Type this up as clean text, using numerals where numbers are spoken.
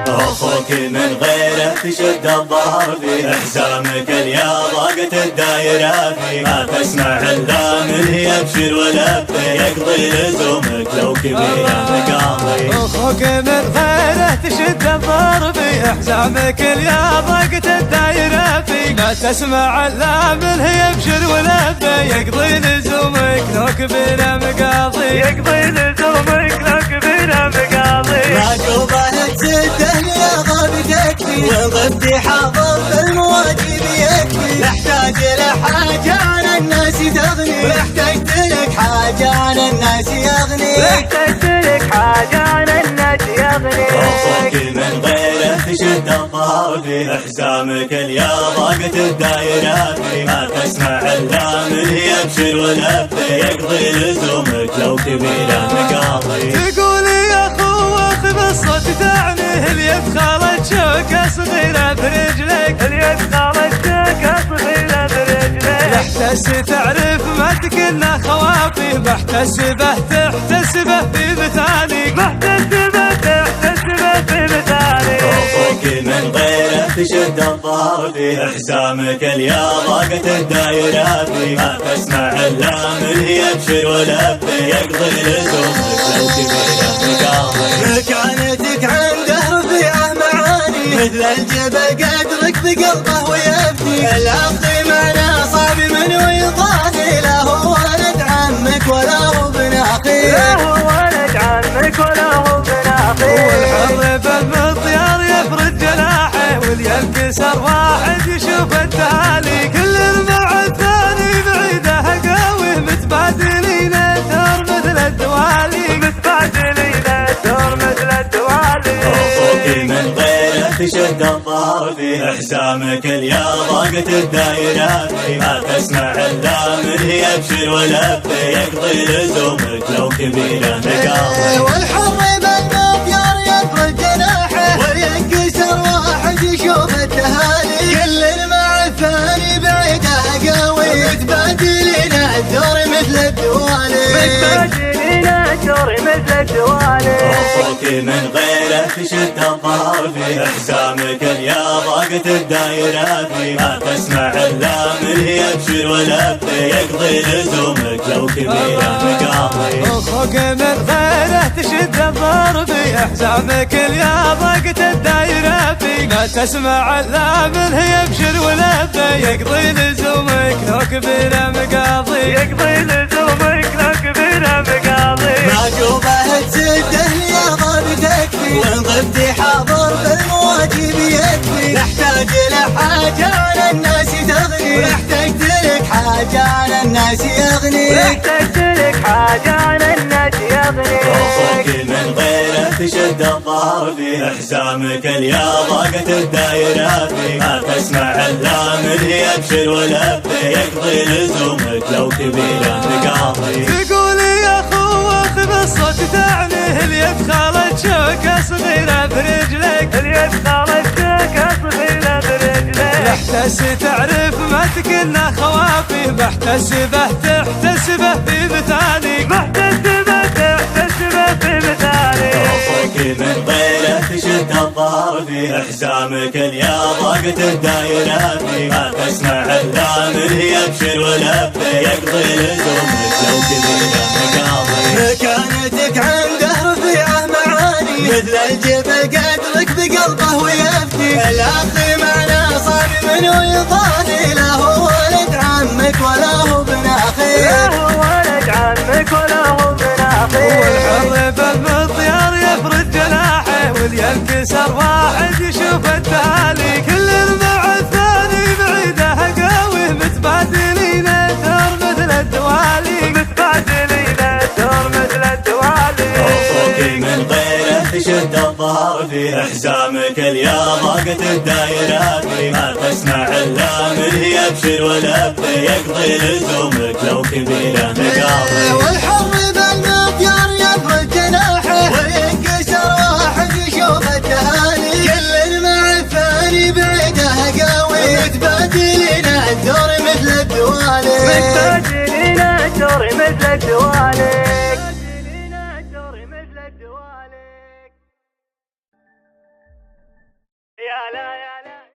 اخوك من غيره تشد الظهر فيه، حزامك الياضاقة الدايرة فيه، ما تسمع الا من يبشر ولبه، يقضي لزومك لو كبير مقاضي. اخوك من غيره تشد الظهر فيه، حزامك الياضاقة الدايرة فيه، ما تسمع الا من يبشر ولبه، يقضي لزومك لو كبير مقاضي، يقضي لزومك لو كبير مقاضي. معجوبة تسده يا ضابط يكفي، والضد حاضر بالمواجب يكفي، يحتاج لحاجة عن الناس تغني، واحتجت لك حاجة عن الناس يغني، واحتجت لك حاجة عن الناس يغني. اخوك من غيره تشد الظهر فيه، حزامك الياضاقة الدايرة فيه، ما تسمع الا من يبشر ولبه، يقضي لزومك لو كبيره مقاضي. تقول يا اخوة بالصوت تعنيه، اليد خالت شوكة صغيرة برجلك، اليد خالت شوكة صغيرة برجلك، يحتس تعرف ما تكلنا خوافي، محتسبه تحتسبه في مثالك، محتسبه تحتسبه في مثالك. اخوك من غيره تشد الظهر فيه، حزامك الياضاقة الدايرة فيه، ما تسمع الا من يبشر ولبه، يقضي لزومك لو كبيره مقاضي. مكانتك عنده رفيعة معاني، مثل الجبل قدرك بقلبه ويبني، العقد معنا صعب من ويطاني، لا هو ولد عمك ولا هو ابن اخيك، لا هو ولد عمك ولا هو ابن اخيك. والحر بالمطيار يفرد جناحه، والينكسر واحد يشوف التالي، كل مع الثاني بعيده قوي، متبادلين الدور مثل الدوالي، متبادلين الدور مثل الدوالي. اخوك من غيره تشد الظهر فيه، حزامك الياضاقة الدايرة فيه، ما تسمع الا من يبشر ولبه، يقضي لزومك لو كبيره مقاضي. والحر بالمطيار يفرد جناحه، والينكسر واحد يشوف التهالي، كل مع الثاني بعيده قوي، متبادلين الدور مثل الدوالي، متبادلين الدور مثل الدوالي. اخوك من غيره تشد الظهر فيه، حزامك الياضاقة الدايرة فيه، ما تسمع الا من يبشر ولبه، يقضي لزومك لو كبيره مقاضي. اخوك من غيره تشد الظهر فيه، حزامك الياضاقة الدايرة فيه، ما تسمع الا من يبشر ولبه، يقضي لزومك لو كبير مقاضي، يقضي لزومك لو كبير مقاضي. معجوبة تسده يا ضابط يكفي، والضد حاضر بالمواجب يكفي، يحتاج لحاجة عن الناس تغني، واحتجت لك حاجة عن الناس يغني، واحتجت لك حاجة عن الناس يغني. اخوك من غيره تشد الظهر فيه، حزامك الياضاقة الدايرة فيه، ما تسمع الا من يبشر ولبه، يقضي لزومك لو كبيره مقاضي. تقول يا اخوة بالصوت تعنيه، اليد خالت شوكة صغيرة برجلك، اليد خالت شوكة صغيرة برجلك، يحتس تعرف ما تكلنا خوافي، محتسبه تحتسبه في مثالك، محتسبه تحتسبه في مثالك. اخوك من غيره تشد الظهر فيه، حزامك الياضاقة الدايرة فيه، ما تسمع الا من يبشر ولبه، يقضي لزومك لو كبيره مقاضي. مكانتك عنده رفيعة معاني، مثل الجبل قدرك بقلبه ويبني، العقد معنا صعب من ويطاني، لا هو ولد عمك ولا هو ابن اخيك، لا هو ولد عمك ولا هو ابن اخيك. والحر بالمطيار يفرد جناحه، والينكسر واحد يشوف التالي، كل مع الثاني بعيده قوي، متبادلين الدور مثل الدوالي، متبادلين الدور مثل الدوالي. اخوك من غيره تشد الظهر فيه، حزامك الياضاقة الدايرة فيه، ما تسمع الا من يبشر ولبه، يقضي لزومك لو كبيره مقاضي. والحر بالمطيار يفرد جناحه، والينكسر واحد يشوف التهالي، كل مع الثاني بعيده قوي، متبادلين الدور مثل الدوالي، متبادلين الدور مثل مثل الدوالك. يا لا